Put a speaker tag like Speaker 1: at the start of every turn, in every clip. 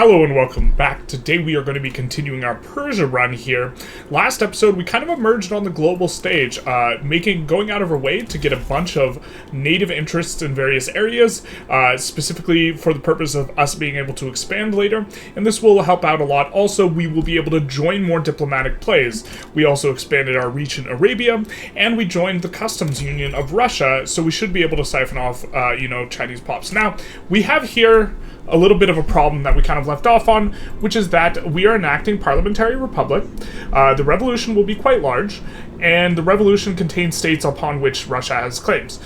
Speaker 1: Hello and welcome back. Today we are going to be continuing our Persia run here. Last episode we kind of emerged on the global stage, going out of our way to get a bunch of native interests in various areas, specifically for the purpose of us being able to expand later, and this will help out a lot. Also, we will be able to join more diplomatic plays. We also expanded our reach in Arabia, and we joined the customs union of Russia, so we should be able to siphon off, Chinese pops. Now, we have here a little bit of a problem that we kind of left off on, which is that we are enacting parliamentary republic. The revolution will be quite large, and the revolution contains states upon which Russia has claims.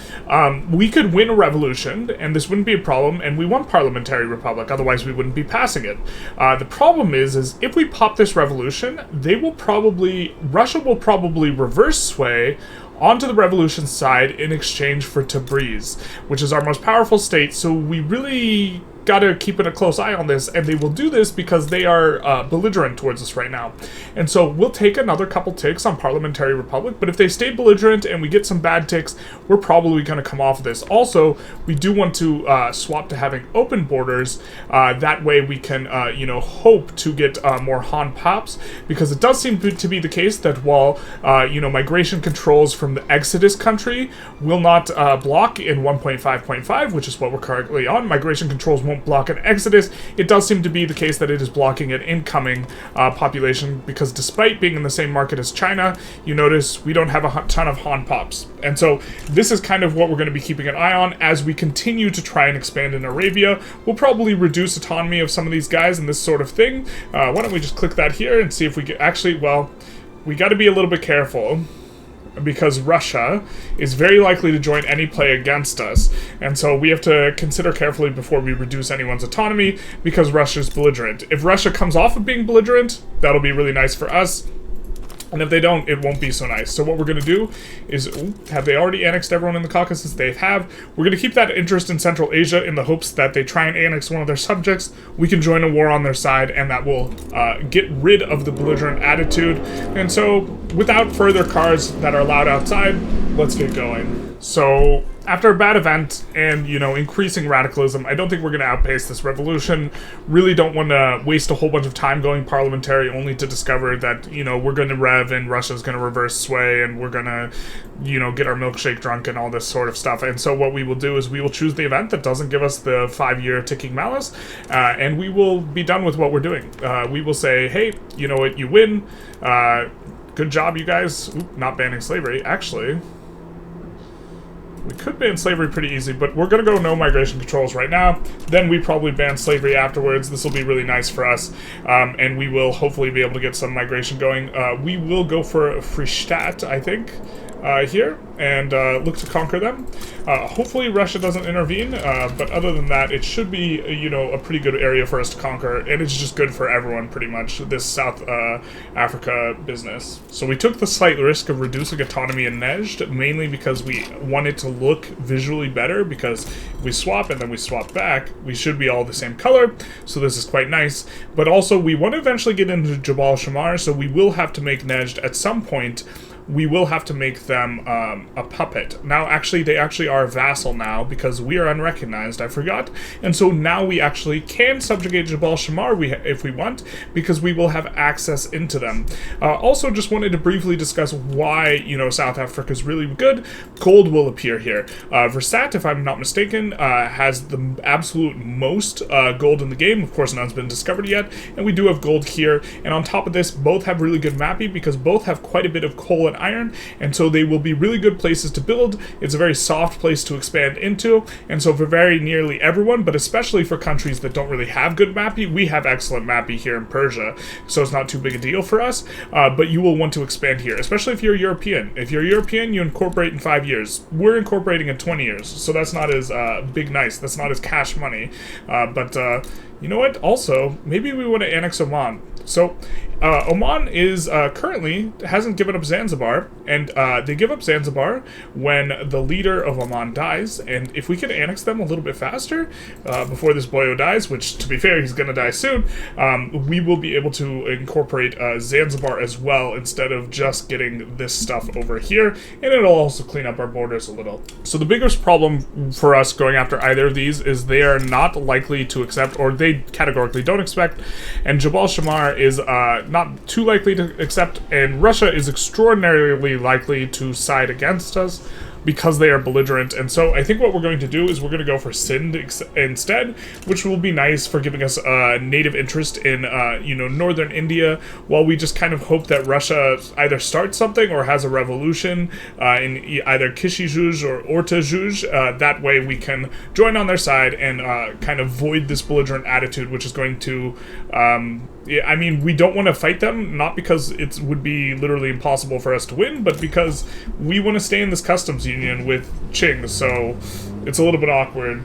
Speaker 1: We could win a revolution, and this wouldn't be a problem, and we want parliamentary republic, otherwise we wouldn't be passing it. The problem is if we pop this revolution, Russia will probably reverse sway onto the revolution side in exchange for Tabriz, which is our most powerful state, so we really gotta keep a close eye on this, and they will do this because they are belligerent towards us right now. And so we'll take another couple ticks on parliamentary republic, but if they stay belligerent and we get some bad ticks, we're probably going to come off of this. Also, we do want to swap to having open borders. That way we can, hope to get more Han pops, because it does seem to be the case that while, migration controls from the Exodus country will not block in 1.5.5, which is what we're currently on, migration controls won't block an exodus. It does seem to be the case that it is blocking an incoming population, because despite being in the same market as China, you notice we don't have a ton of Han pops. And so this is kind of what we're going to be keeping an eye on as we continue to try and expand in Arabia. We'll probably reduce autonomy of some of these guys and this sort of thing. Why don't we just click that here and see if we get we got to be a little bit careful, because Russia is very likely to join any play against us, and so we have to consider carefully before we reduce anyone's autonomy, because Russia's belligerent. If Russia comes off of being belligerent, that'll be really nice for us, and if they don't, it won't be so nice. So what we're going to do is, have they already annexed everyone in the Caucasus? They have. We're going to keep that interest in Central Asia in the hopes that they try and annex one of their subjects. We can join a war on their side, and that will get rid of the belligerent attitude. And so, without further cars that are allowed outside, let's get going. So, after a bad event and, increasing radicalism, I don't think we're going to outpace this revolution. Really don't want to waste a whole bunch of time going parliamentary only to discover that, we're going to rev and Russia's going to reverse sway and we're going to, get our milkshake drunk and all this sort of stuff. And so what we will do is we will choose the event that doesn't give us the 5-year ticking malice, and we will be done with what we're doing. We will say, hey, you know what, you win. Good job, you guys. Not banning slavery, actually. We could ban slavery pretty easy, but we're going to go no migration controls right now. Then we probably ban slavery afterwards. This will be really nice for us, and we will hopefully be able to get some migration going. We will go for Freistadt, I think, here, and look to conquer them. Hopefully Russia doesn't intervene, but other than that, it should be, a pretty good area for us to conquer, and it's just good for everyone, pretty much, this South Africa business. So we took the slight risk of reducing autonomy in Nejd, mainly because we wanted to look visually better, because if we swap and then we swap back, we should be all the same color, so this is quite nice. But also, we want to eventually get into Jabal Shamar, so we will have to make Nejd at some point. We will have to make them a puppet. Now, they actually are a vassal now, because we are unrecognized, I forgot. And so now we actually can subjugate Jabal Shamar if we want, because we will have access into them. Also, just wanted to briefly discuss why, South Africa is really good. Gold will appear here. Versat, if I'm not mistaken, has the absolute most gold in the game. Of course, none's been discovered yet. And we do have gold here. And on top of this, both have really good mapping, because both have quite a bit of coal and iron, and so they will be really good places to build. It's a very soft place to expand into, and so for very nearly everyone, but especially for countries that don't really have good mapping, we have excellent mapping here in Persia, so it's not too big a deal for us, but you will want to expand here, especially if you're European. If you're European, you incorporate in 5 years. We're incorporating in 20 years, so that's not as nice, that's not as cash money, but you know what? Also, maybe we want to annex Oman. So, Oman is currently hasn't given up Zanzibar, and they give up Zanzibar when the leader of Oman dies. And if we could annex them a little bit faster before this boyo dies, which to be fair, he's going to die soon, we will be able to incorporate Zanzibar as well instead of just getting this stuff over here, and it'll also clean up our borders a little. So the biggest problem for us going after either of these is they are not likely to accept, or they categorically don't expect, and Jabal Shamar is not too likely to accept, and Russia is extraordinarily likely to side against us because they are belligerent. And so I think what we're going to do is we're going to go for Sind instead, which will be nice for giving us a native interest in, northern India, while we just kind of hope that Russia either starts something or has a revolution in either Kishijuj or Ortajuj. That way we can join on their side and kind of void this belligerent attitude, which is going to... I mean, we don't want to fight them, not because it would be literally impossible for us to win, but because we want to stay in this customs union with Qing, so it's a little bit awkward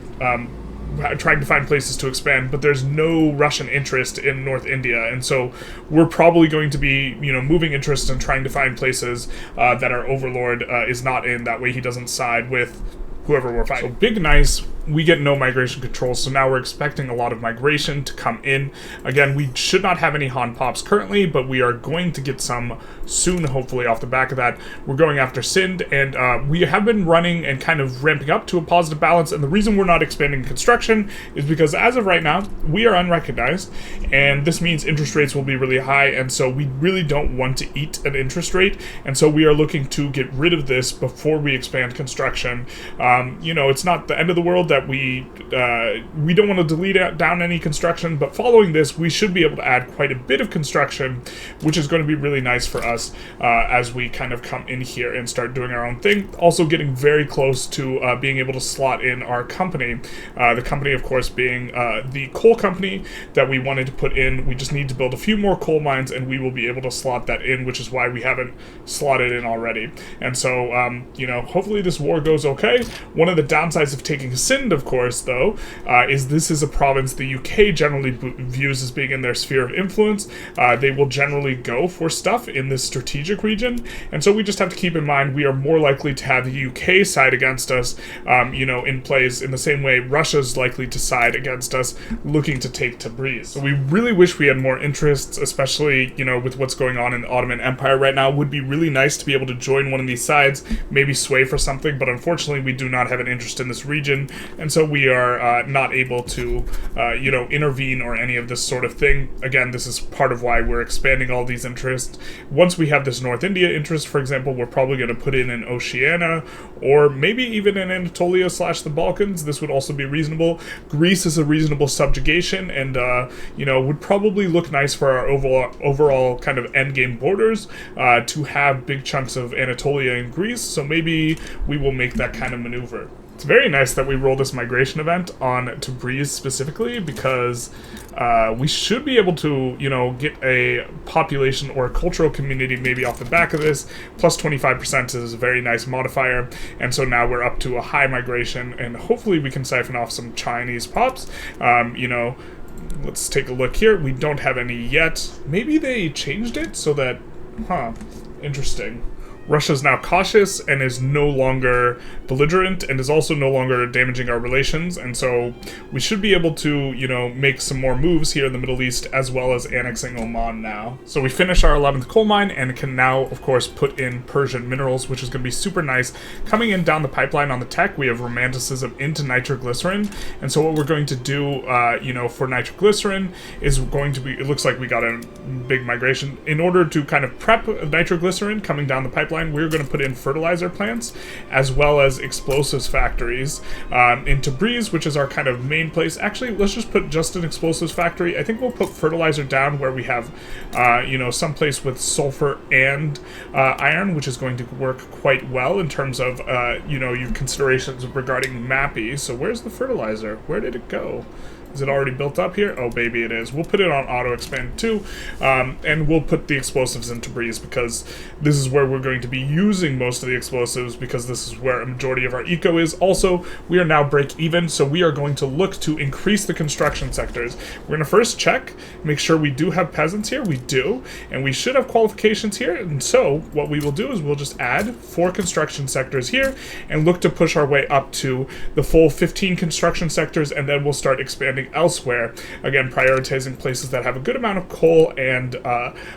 Speaker 1: trying to find places to expand, but there's no Russian interest in North India, and so we're probably going to be, moving interest and trying to find places that our overlord is not in, that way he doesn't side with whoever we're fighting. So big nice, we get no migration control, so now we're expecting a lot of migration to come in. Again, we should not have any Han Pops currently, but we are going to get some soon, hopefully, off the back of that. We're going after Sind, and we have been running and kind of ramping up to a positive balance, and the reason we're not expanding construction is because as of right now, we are unrecognized, and this means interest rates will be really high, and so we really don't want to eat an interest rate, and so we are looking to get rid of this before we expand construction. It's not the end of the world that we don't want to delete down any construction, but following this, we should be able to add quite a bit of construction, which is going to be really nice for us as we kind of come in here and start doing our own thing. Also getting very close to being able to slot in our company. The company, of course, being the coal company that we wanted to put in. We just need to build a few more coal mines, and we will be able to slot that in, which is why we haven't slotted in already. And so, hopefully this war goes okay. One of the downsides of taking Sind, of course, though, is this is a province the UK generally views as being in their sphere of influence. They will generally go for stuff in this strategic region, and so we just have to keep in mind we are more likely to have the UK side against us, in plays in the same way Russia's likely to side against us, looking to take Tabriz. So we really wish we had more interests, especially, with what's going on in the Ottoman Empire right now. It would be really nice to be able to join one of these sides, maybe sway for something, but unfortunately we do not have an interest in this region, and so we are not able to, intervene or any of this sort of thing. Again, this is part of why we're expanding all these interests. Once we have this North India interest, for example, we're probably going to put in an Oceania, or maybe even in Anatolia / the Balkans. This would also be reasonable. Greece is a reasonable subjugation, and, would probably look nice for our overall kind of endgame borders to have big chunks of Anatolia and Greece, so maybe we will make that kind of maneuver. It's very nice that we roll this migration event on Tabriz specifically, because we should be able to, get a population or a cultural community maybe off the back of this. Plus 25% is a very nice modifier, and so now we're up to a high migration, and hopefully we can siphon off some Chinese pops. Let's take a look here. We don't have any yet. Maybe they changed it so that, interesting. Russia's now cautious and is no longer belligerent and is also no longer damaging our relations, and so we should be able to, make some more moves here in the Middle East, as well as annexing Oman now. So we finish our 11th coal mine and can now, of course, put in Persian minerals, which is going to be super nice. Coming in down the pipeline on the tech, we have romanticism into nitroglycerin, and so what we're going to do, for nitroglycerin is going to be, it looks like we got a big migration. In order to kind of prep nitroglycerin coming down the pipeline, we're going to put in fertilizer plants as well as explosives factories in Tabriz, which is our kind of main place. Actually, let's just put just an explosives factory. I think we'll put fertilizer down where we have, some place with sulfur and iron, which is going to work quite well in terms of, your considerations regarding MAPI. So where's the fertilizer? Where did it go? Is it already built up here? Oh, baby, it is. We'll put it on auto expand too, and we'll put the explosives into Breeze because this is where we're going to be using most of the explosives because this is where a majority of our eco is. Also, we are now break even, so we are going to look to increase the construction sectors. We're going to first check, make sure we do have peasants here. We do, and we should have qualifications here. And so what we will do is we'll just add 4 construction sectors here and look to push our way up to the full 15 construction sectors, and then we'll start expanding elsewhere. Again, prioritizing places that have a good amount of coal and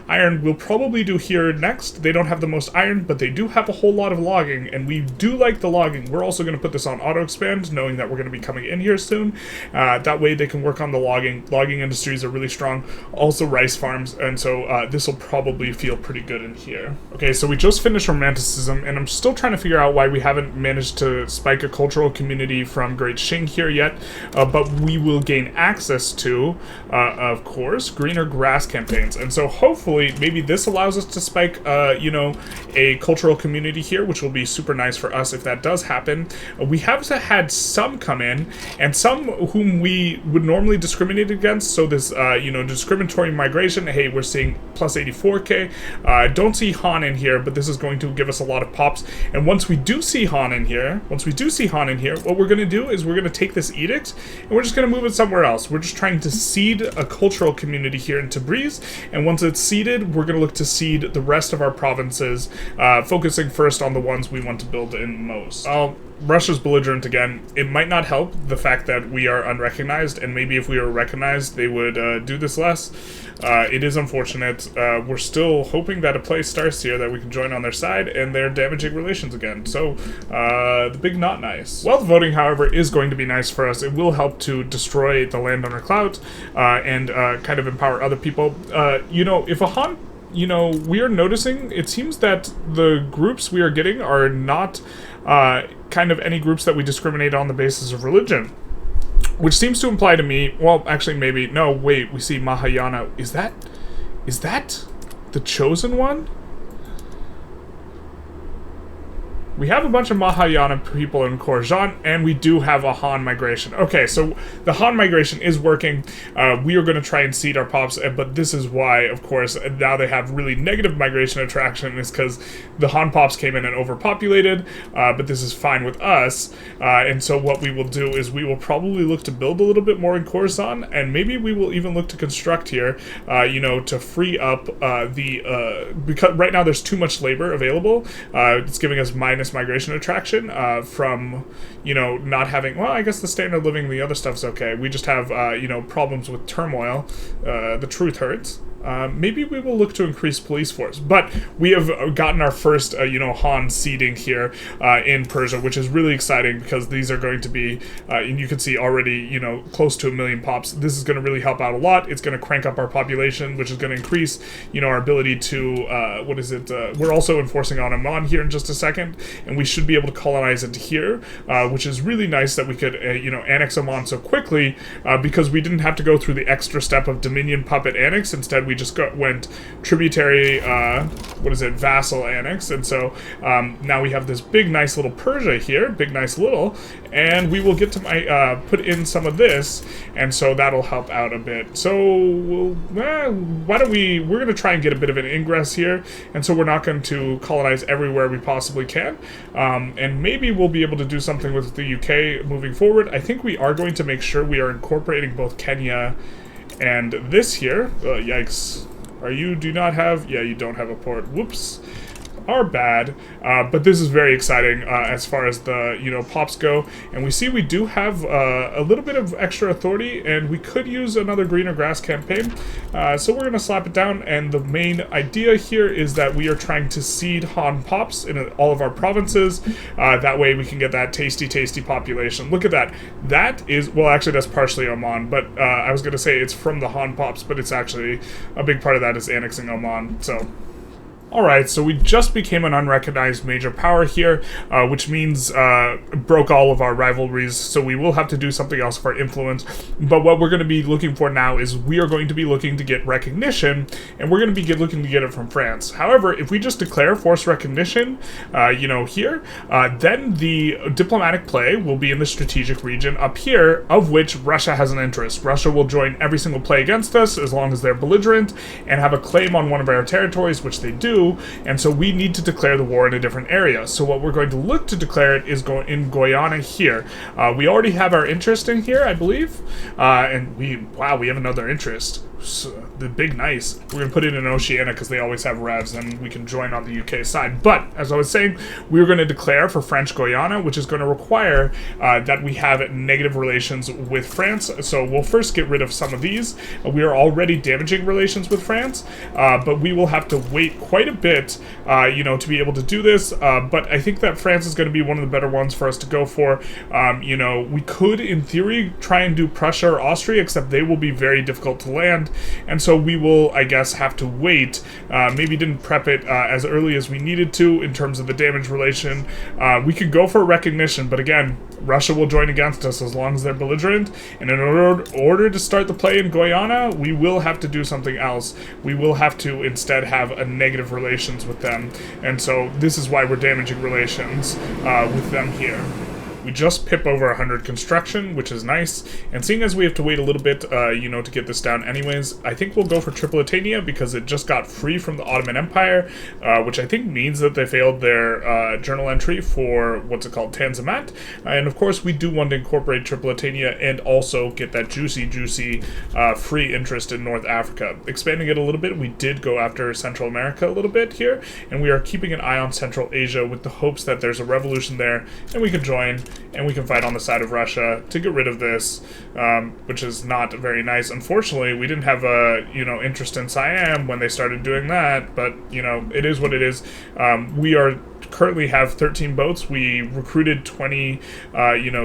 Speaker 1: iron. We'll probably do here next. They don't have the most iron, but they do have a whole lot of logging, and we do like the logging. We're also going to put this on auto expand, knowing that we're going to be coming in here soon. That way they can work on the logging. Logging industries are really strong. Also rice farms, and so this will probably feel pretty good in here. Okay, so we just finished Romanticism, and I'm still trying to figure out why we haven't managed to spike a cultural community from Great Qing here yet, but we will gain access to, of course, greener grass campaigns. And so hopefully maybe this allows us to spike, you know, a cultural community here, which will be super nice for us if that does happen. We have had some come in, and some whom we would normally discriminate against. So this, you know, discriminatory migration, hey, we're seeing plus 84k. Don't see Han in here, but this is going to give us a lot of pops. And once we do see Han in here, what we're going to do is we're going to take this edict, and we're just going to move it somewhere else. We're just trying to seed a cultural community here in Tabriz, and once it's seeded, we're going to look to seed the rest of our provinces, focusing first on the ones we want to build in most. Russia's belligerent again. It might not help the fact that we are unrecognized, and maybe if we were recognized, they would do this less. It is unfortunate. We're still hoping that a place starts here that we can join on their side, and they're damaging relations again. So, the big not nice. Wealth voting, however, is going to be nice for us. It will help to destroy the landowner clout, and kind of empower other people. You know, if a Han... You know, we are noticing, it seems that the groups we are getting are not kind of any groups that we discriminate on the basis of religion. Which seems to imply to me, well, actually maybe, no, wait, we see Mahayana. Is that the chosen one? We have a bunch of Mahayana people in Khorasan, and we do have a Han migration. Okay, so the Han migration is working. We are going to try and seed our pops, but this is why, of course, now they have really negative migration attraction, is because the Han pops came in and overpopulated, but this is fine with us. And so what we will do is we will probably look to build a little bit more in Khorasan, and maybe we will even look to construct here, you know, to free up because right now there's too much labor available. It's giving us minus migration attraction from, you know, not having, well, I guess the standard of living, the other stuff's okay. We just have, you know, problems with turmoil. The truth hurts. Maybe we will look to increase police force, but we have gotten our first, you know, Han seeding here in Persia, which is really exciting because these are going to be, and you can see already, you know, close to 1 million pops. This is going to really help out a lot. It's going to crank up our population, which is going to increase, you know, our ability to, what is it? We're also enforcing on Oman here in just a second, and we should be able to colonize into here, which is really nice that we could, you know, annex Oman so quickly because we didn't have to go through the extra step of Dominion puppet annex. Instead, we just went tributary, vassal annex, and so now we have this big nice little Persia here, big nice little, and we will get to put in some of this, and so that'll help out a bit. So why don't we're going to try and get a bit of an ingress here, and so we're not going to colonize everywhere we possibly can, and maybe we'll be able to do something with the UK moving forward. I think we are going to make sure we are incorporating both Kenya and this here, yikes, you don't have a port, whoops, are bad, but this is very exciting as far as the, you know, pops go, and we see we do have a little bit of extra authority, and we could use another greener grass campaign, so we're going to slap it down, and the main idea here is that we are trying to seed Han pops in all of our provinces, that way we can get that tasty population. Look at that. That is, well, actually that's partially Oman, but I was going to say it's from the Han pops, but it's actually, a big part of that is annexing Oman, so... Alright, so we just became an unrecognized major power here, which means broke all of our rivalries, so we will have to do something else for influence. But what we're going to be looking for now is we are going to be looking to get recognition, and we're going to be looking to get it from France. However, if we just declare forced recognition, here, then the diplomatic play will be in the strategic region up here, of which Russia has an interest. Russia will join every single play against us as long as they're belligerent and have a claim on one of our territories, which they do. And so we need to declare the war in a different area. So what we're going to look to declare it is in Guyana here. We already have our interest in here, I believe. And we have another interest. So, the big nice. We're going to put it in Oceania because they always have revs and we can join on the UK side. But, as I was saying, we're going to declare for French Guiana, which is going to require that we have negative relations with France. So we'll first get rid of some of these. We are already damaging relations with France, but we will have to wait quite a bit, to be able to do this. But I think that France is going to be one of the better ones for us to go for. We could, in theory, try and do Prussia or Austria, except they will be very difficult to land. And so we will, I guess, have to wait. Maybe didn't prep it as early as we needed to in terms of the damage relation. We could go for recognition, but again, Russia will join against us as long as they're belligerent. And in order to start the play in Guyana, we will have to do something else. We will have to instead have a negative relations with them. And so this is why we're damaging relations with them here. We just pip over 100 construction, which is nice. And seeing as we have to wait a little bit, to get this down anyways, I think we'll go for Tripolitania because it just got free from the Ottoman Empire, which I think means that they failed their journal entry for, Tanzimat. And of course, we do want to incorporate Tripolitania and also get that juicy, free interest in North Africa. Expanding it a little bit, we did go after Central America a little bit here, and we are keeping an eye on Central Asia with the hopes that there's a revolution there, and we can join. And we can fight on the side of Russia to get rid of this, which is not very nice. Unfortunately, we didn't have a, interest in Siam when they started doing that, but, it is what it is. We are currently have 13 boats. We recruited 20,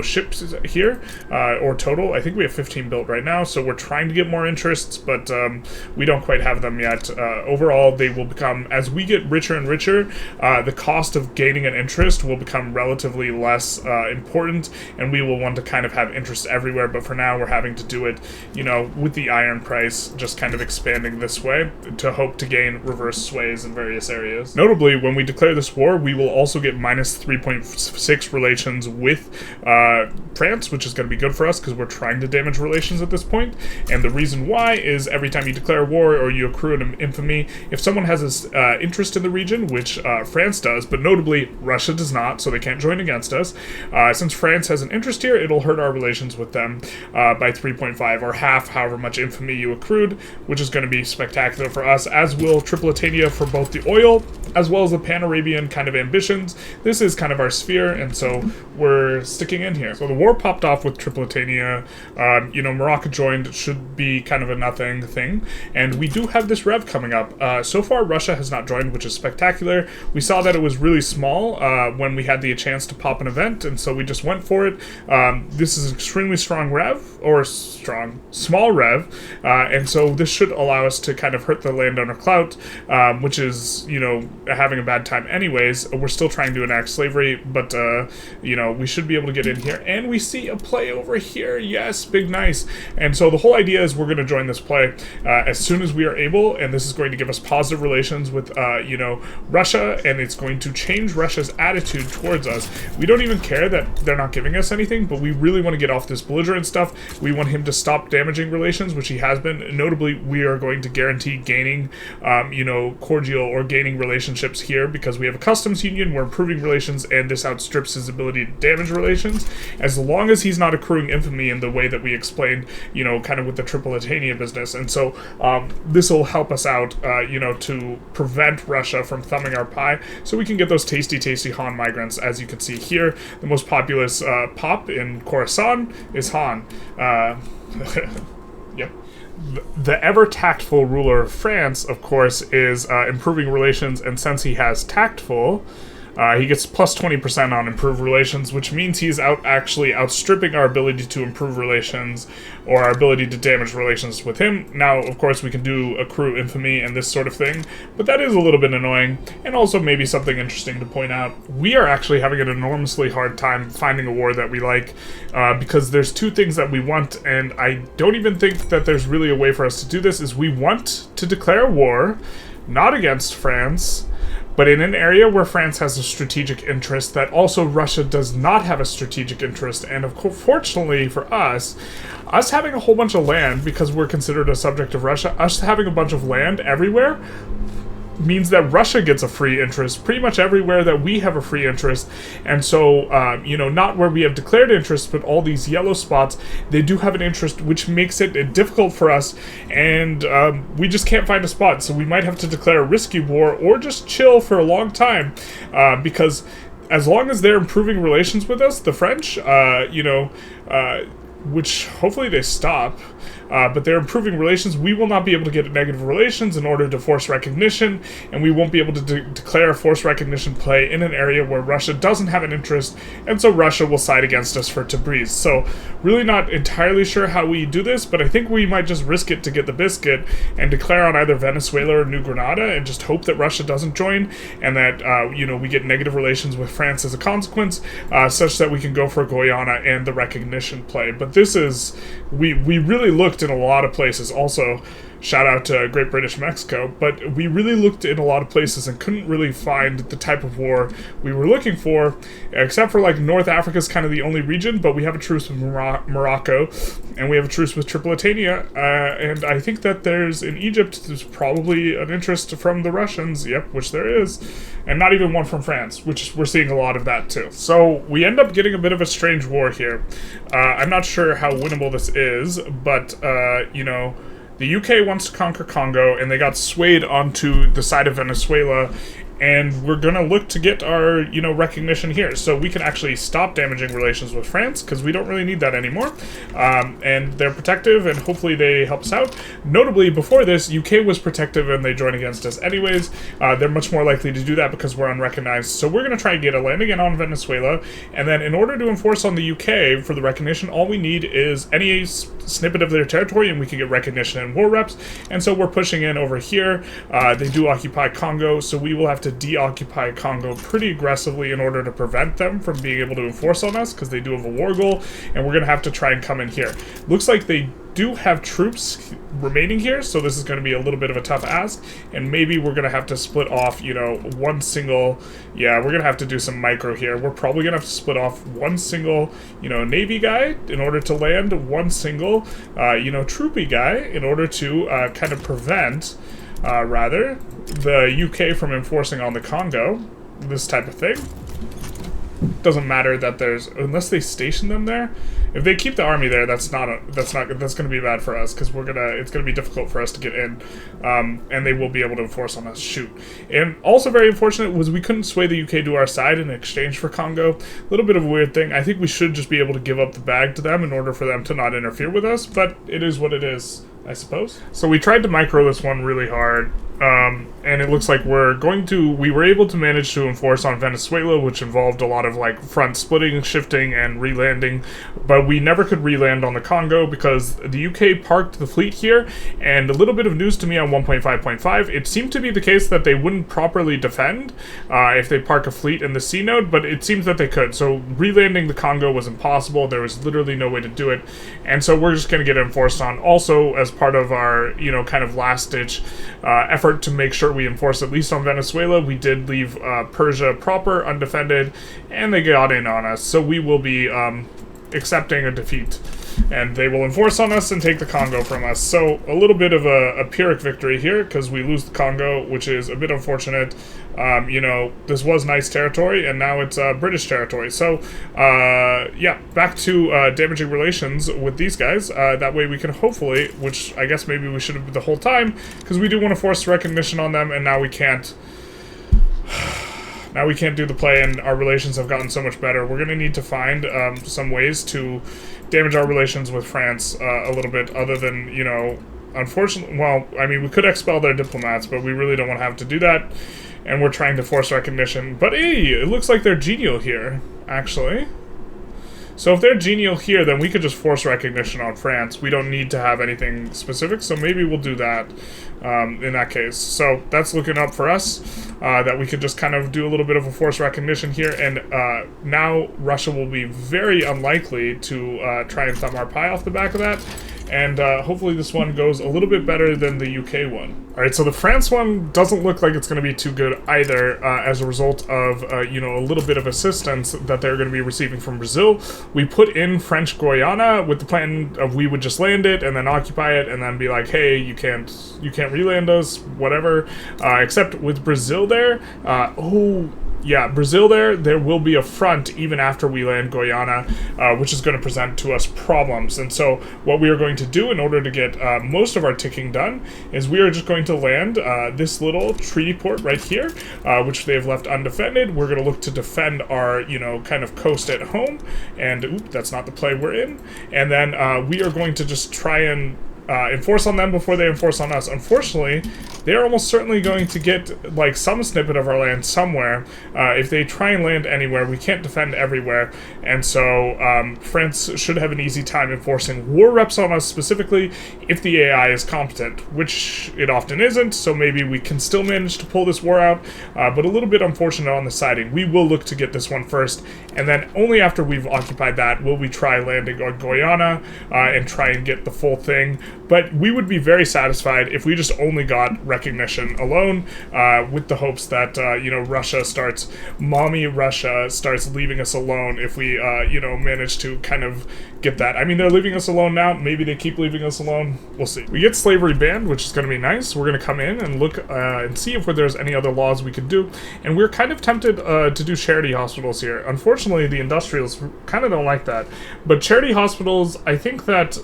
Speaker 1: ships here, or total. I think we have 15 built right now, so we're trying to get more interests, but we don't quite have them yet. Overall, they will become, as we get richer and richer, the cost of gaining an interest will become relatively less important, and we will want to kind of have interest everywhere, but for now, we're having to do it, with the iron price just kind of expanding this way to hope to gain reverse sways in various areas. Notably, when we declare this war, we will also get minus 3.6 relations with France, which is going to be good for us because we're trying to damage relations at this point. And the reason why is every time you declare war or you accrue an infamy, if someone has an interest in the region, which France does, but notably Russia does not, so they can't join against us, since France has an interest here, it'll hurt our relations with them by 3.5 or half however much infamy you accrued, which is going to be spectacular for us, as will Tripolitania for both the oil as well as the Pan-Arabian kind of ambitions. This is kind of our sphere, and so we're sticking in here. So the war popped off with Tripolitania. Morocco joined, should be kind of a nothing thing, and we do have this rev coming up. So far, Russia has not joined, which is spectacular. We saw that it was really small when we had the chance to pop an event, and so we just went for it. This is an extremely strong rev, or small rev, and so this should allow us to kind of hurt the landowner clout, which is, having a bad time anyways. We're still trying to enact slavery, but, we should be able to get in here. And we see a play over here. Yes, big nice. And so the whole idea is we're going to join this play as soon as we are able, and this is going to give us positive relations with, Russia, and it's going to change Russia's attitude towards us. We don't even care that they're not giving us anything, but we really want to get off this belligerent stuff. We want him to stop damaging relations, which he has been. Notably, we are going to guarantee gaining, cordial or gaining relationships here because we have a customs union, we're improving relations, and this outstrips his ability to damage relations. As long as he's not accruing infamy in the way that we explained, kind of with the Tripolitania business. And so this will help us out, to prevent Russia from thumbing our pie so we can get those tasty Han migrants. As you can see here, the most populous pop in Khorasan is Han. Yep. The ever-tactful ruler of France, of course, is improving relations, and since he has tactful, He gets plus 20% on improved relations, which means he's actually outstripping our ability to improve relations or our ability to damage relations with him. Now, of course, we can do accrue infamy and this sort of thing, but that is a little bit annoying, and also maybe something interesting to point out. We are actually having an enormously hard time finding a war that we like, because there's two things that we want, and I don't even think that there's really a way for us to do this. Is we want to declare war, not against France, but in an area where France has a strategic interest that also Russia does not have a strategic interest. And of course, fortunately for us having a whole bunch of land, because we're considered a subject of Russia, us having a bunch of land everywhere means that Russia gets a free interest pretty much everywhere that we have a free interest. And so, you know, not where we have declared interest, but all these yellow spots, they do have an interest, which makes it difficult for us, and we just can't find a spot. So we might have to declare a risky war or just chill for a long time, because as long as they're improving relations with us, the French, you know, which hopefully they stop, but they're improving relations, we will not be able to get negative relations in order to force recognition, and we won't be able to declare a forced recognition play in an area where Russia doesn't have an interest, and so Russia will side against us for Tabriz. So really not entirely sure how we do this, but I think we might just risk it to get the biscuit and declare on either Venezuela or New Granada and just hope that Russia doesn't join, and that, you know, we get negative relations with France as a consequence, such that we can go for Guyana and the recognition play. But this is, we really looked in a lot of places. Also, shout out to Great British Mexico, but we really looked in a lot of places and couldn't really find the type of war we were looking for, except for like North Africa is kind of the only region, but we have a truce with Morocco, and we have a truce with Tripolitania, and I think that in Egypt, there's probably an interest from the Russians, yep, which there is, and not even one from France, which we're seeing a lot of that too. So we end up getting a bit of a strange war here. I'm not sure how winnable this is, but, you know, the UK wants to conquer Congo, and they got swayed onto the side of Venezuela, and we're gonna look to get our, you know, recognition here. So we can actually stop damaging relations with France, because we don't really need that anymore. And they're protective, and hopefully they help us out. Notably, before this, UK was protective, and they joined against us anyways. They're much more likely to do that because we're unrecognized. So we're gonna try and get a landing in on Venezuela, and then in order to enforce on the UK for the recognition, all we need is any snippet of their territory, and we can get recognition and war reps. And so we're pushing in over here. They do occupy Congo, so we will have to deoccupy Congo pretty aggressively in order to prevent them from being able to enforce on us, because they do have a war goal, and we're going to have to try and come in here. Looks like they do have troops remaining here, so this is going to be a little bit of a tough ask, and maybe we're going to have to split off, you know, one single, yeah, we're going to have to do some micro here. We're probably going to have to split off one single, you know, Navy guy in order to land, one single, you know, troopy guy in order to kind of prevent, rather, the UK from enforcing on the Congo, this type of thing. Doesn't matter that there's, unless they station them there. If they keep the army there, that's going to be bad for us, because it's gonna be difficult for us to get in, and they will be able to enforce on us. Shoot. And also very unfortunate was we couldn't sway the UK to our side in exchange for Congo. A little bit of a weird thing. I think we should just be able to give up the bag to them in order for them to not interfere with us, but it is what it is, I suppose. So we tried to micro this one really hard. And it looks like we were able to manage to enforce on Venezuela, which involved a lot of like front splitting, shifting, and re-landing, but we never could re-land on the Congo because the UK parked the fleet here. And a little bit of news to me on 1.5.5, it seemed to be the case that they wouldn't properly defend if they park a fleet in the sea node, but it seems that they could. So re-landing the Congo was impossible. There was literally no way to do it, and so we're just going to get enforced on. Also, as part of our, you know, kind of last-ditch effort to make sure we enforce at least on Venezuela, we did leave Persia proper, undefended, and they got in on us. So we will be accepting a defeat, and they will enforce on us and take the Congo from us. So a little bit of a Pyrrhic victory here, because we lose the Congo, which is a bit unfortunate. You know, this was nice territory, and now it's British territory. So, yeah, back to damaging relations with these guys. That way we can hopefully, which I guess maybe we should have the whole time, because we do want to force recognition on them, and now we can't. Now we can't do the play, and our relations have gotten so much better. We're going to need to find some ways to damage our relations with France a little bit, other than, you know, unfortunately, well, I mean, we could expel their diplomats, but we really don't want to have to do that. and we're trying to force recognition. But hey, it looks like they're genial here, actually. So if they're genial here, then we could just force recognition on France. We don't need to have anything specific, so maybe we'll do that in that case. So that's looking up for us, that we could just kind of do a little bit of a force recognition here, and now Russia will be very unlikely to try and thumb our pie off the back of that. And hopefully this one goes a little bit better than the UK one. Alright, so the France one doesn't look like it's going to be too good either, as a result of, you know, a little bit of assistance that they're going to be receiving from Brazil. We put in French Guiana with the plan of we would just land it and then occupy it and then be like, hey, you can't reland us, whatever. Except with Brazil there, yeah, Brazil there will be a front even after we land Guyana, which is going to present to us problems. And so what we are going to do in order to get most of our ticking done is we are just going to land this little treaty port right here, which they have left undefended. We're going to look to defend our, you know, kind of coast at home. And, oop, that's not the play we're in. And then we are going to just try and enforce on them before they enforce on us. Unfortunately, they're almost certainly going to get like some snippet of our land somewhere. If they try and land anywhere, we can't defend everywhere, and so France should have an easy time enforcing war reps on us, specifically if the AI is competent, which it often isn't, so maybe we can still manage to pull this war out, but a little bit unfortunate on the siding. We will look to get this one first, and then only after we've occupied that will we try landing on Guyana and try and get the full thing. But we would be very satisfied if we just only got recognition alone, with the hopes that, you know, mommy Russia starts leaving us alone if we, you know, manage to kind of get that. I mean, they're leaving us alone now. Maybe they keep leaving us alone. We'll see. We get slavery banned, which is going to be nice. We're going to come in and look and see if there's any other laws we could do. And we're kind of tempted to do charity hospitals here. Unfortunately, the Industrialists kind of don't like that. But charity hospitals, I think that,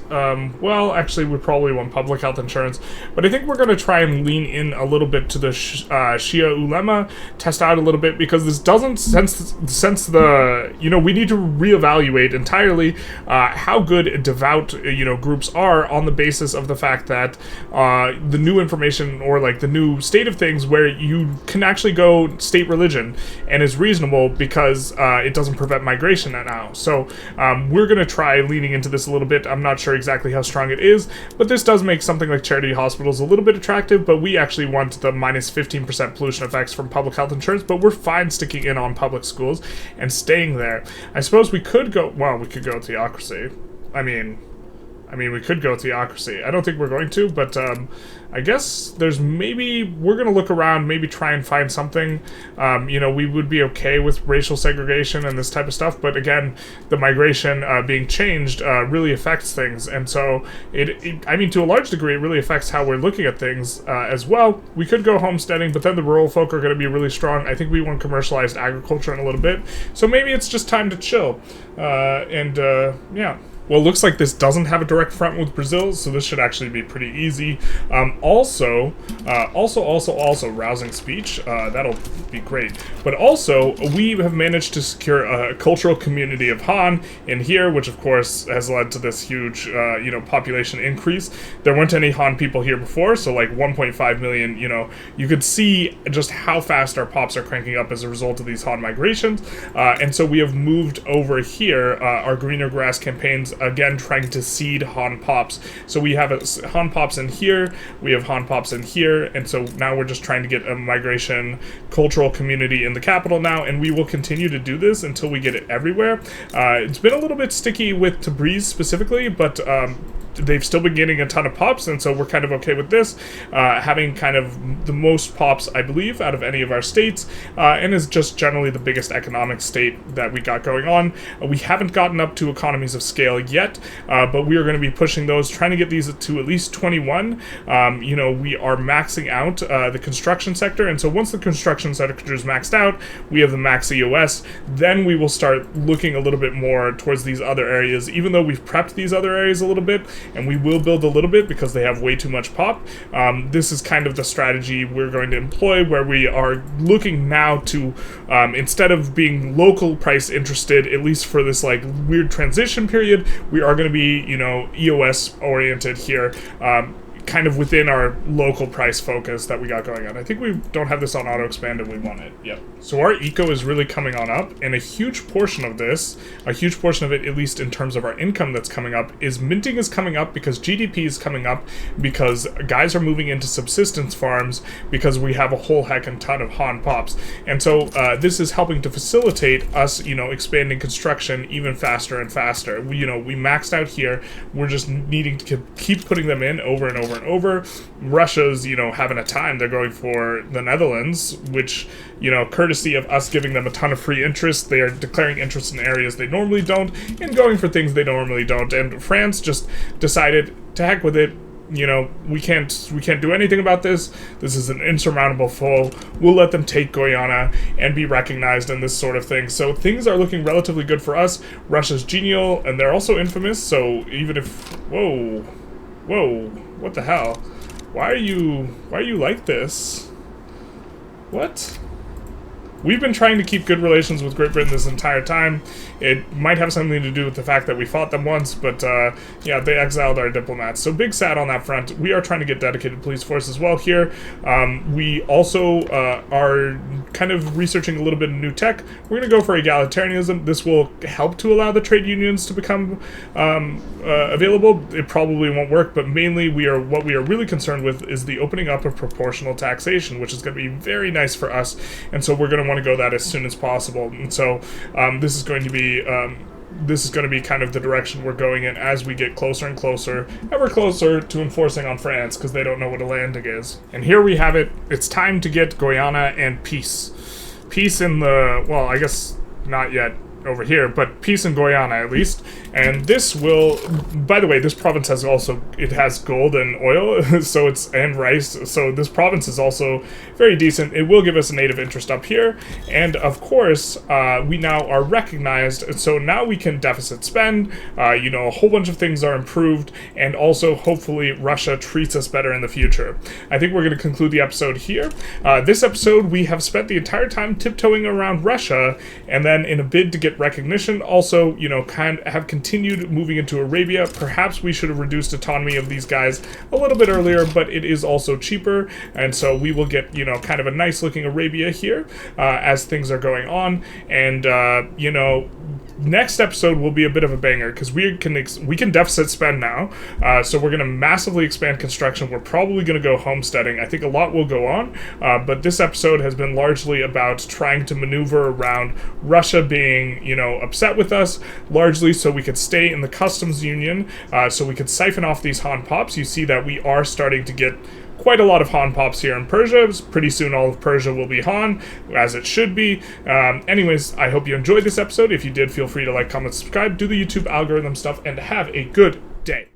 Speaker 1: well, actually, we probably want public health insurance. But I think we're going to try and lean in a little bit to the Shia ulema, test out a little bit, because this doesn't sense the, you know, we need to reevaluate entirely how good devout, you know, groups are on the basis of the fact that the new information, or like the new state of things where you can actually go state religion and is reasonable because it doesn't prevent migration now. So we're going to try leaning into this a little bit. I'm not sure exactly how strong it is, but this does make something like charity hospitals a little bit attractive, but we actually want the minus 15% pollution effects from public health insurance, but we're fine sticking in on public schools and staying there. I suppose we could go, well, we could go theocracy. I mean, we could go theocracy. I don't think we're going to, but I guess we're going to look around, maybe try and find something. You know, we would be okay with racial segregation and this type of stuff, but again, the migration being changed really affects things, and so I mean, to a large degree, it really affects how we're looking at things as well. We could go homesteading, but then the rural folk are going to be really strong. I think we want commercialized agriculture in a little bit, so maybe it's just time to chill, yeah. Well, it looks like this doesn't have a direct front with Brazil, so this should actually be pretty easy. Also, rousing speech. That'll be great. But also, we have managed to secure a cultural community of Han in here, which of course has led to this huge, you know, population increase. There weren't any Han people here before, so like 1.5 million, you know, you could see just how fast our pops are cranking up as a result of these Han migrations. And so we have moved over here, our greener grass campaigns, again trying to seed Han pops. So we have Han pops in here, we have Han pops in here, and so now we're just trying to get a migration cultural community in the capital now, and we will continue to do this until we get it everywhere. It's been a little bit sticky with Tabriz specifically, but they've still been getting a ton of pops, and so we're kind of okay with this, having kind of the most pops, I believe, out of any of our states, and is just generally the biggest economic state that we got going on. We haven't gotten up to economies of scale yet, but we are going to be pushing those, trying to get these to at least 21. You know, we are maxing out the construction sector, and so once the construction sector is maxed out, we have the max EOS, then we will start looking a little bit more towards these other areas, even though we've prepped these other areas a little bit, and we will build a little bit because they have way too much pop. This is kind of the strategy we're going to employ, where we are looking now to, instead of being local price interested, at least for this like weird transition period, we are going to be, you know, EOS oriented here. kind of within our local price focus that we got going on. I think we don't have this on auto expand and we want it. Yep. So our eco is really coming on up, and a huge portion of this, a huge portion of it, at least in terms of our income that's coming up, is minting is coming up because GDP is coming up because guys are moving into subsistence farms because we have a whole heckin' ton of Han Pops. And so this is helping to facilitate us, expanding construction even faster and faster. We maxed out here. We're just needing to keep putting them in over and over and over. Russia's, having a time. They're going for the Netherlands, which, courtesy of us giving them a ton of free interest, they are declaring interest in areas they normally don't and going for things they normally don't. And France just decided, to heck with it. We can't do anything about this. This is an insurmountable foe. We'll let them take Guyana and be recognized in this sort of thing. So things are looking relatively good for us. Russia's genial, and they're also infamous. So even if whoa, what the hell? Why are you like this? What? We've been trying to keep good relations with Great Britain this entire time. It might have something to do with the fact that we fought them once, but yeah, they exiled our diplomats. So big sad on that front. We are trying to get dedicated police force as well here. We also are kind of researching a little bit of new tech. We're going to go for egalitarianism. This will help to allow the trade unions to become available. It probably won't work, but mainly what we are really concerned with is the opening up of proportional taxation, which is going to be very nice for us. And so we're going to want to go that as soon as possible. And so this is going to be kind of the direction we're going in as we get closer and closer, ever closer to enforcing on France, because they don't know what a landing is. And here we have it. It's time to get Guyana and peace. Peace in the, well, I guess not yet over here, but peace in Guyana at least. And this will, by the way, this province has gold and oil, and rice, so this province is also very decent. It will give us a native interest up here, and of course, we now are recognized, so now we can deficit spend, a whole bunch of things are improved, and also, hopefully, Russia treats us better in the future. I think we're going to conclude the episode here. This episode, we have spent the entire time tiptoeing around Russia, and then in a bid to get recognition, also, have continued moving into Arabia. Perhaps we should have reduced autonomy of these guys a little bit earlier, but it is also cheaper, and so we will get, kind of a nice looking Arabia here as things are going on, and, next episode will be a bit of a banger, because we can deficit spend now, so we're going to massively expand construction. We're probably going to go homesteading. I think a lot will go on, but this episode has been largely about trying to maneuver around Russia being, upset with us, largely so we could stay in the customs union, so we could siphon off these Han Pops. You see that we are starting to get quite a lot of Han Pops here in Persia. Pretty soon all of Persia will be Han, as it should be. Anyways, I hope you enjoyed this episode. If you did, feel free to like, comment, subscribe, do the YouTube algorithm stuff, and have a good day.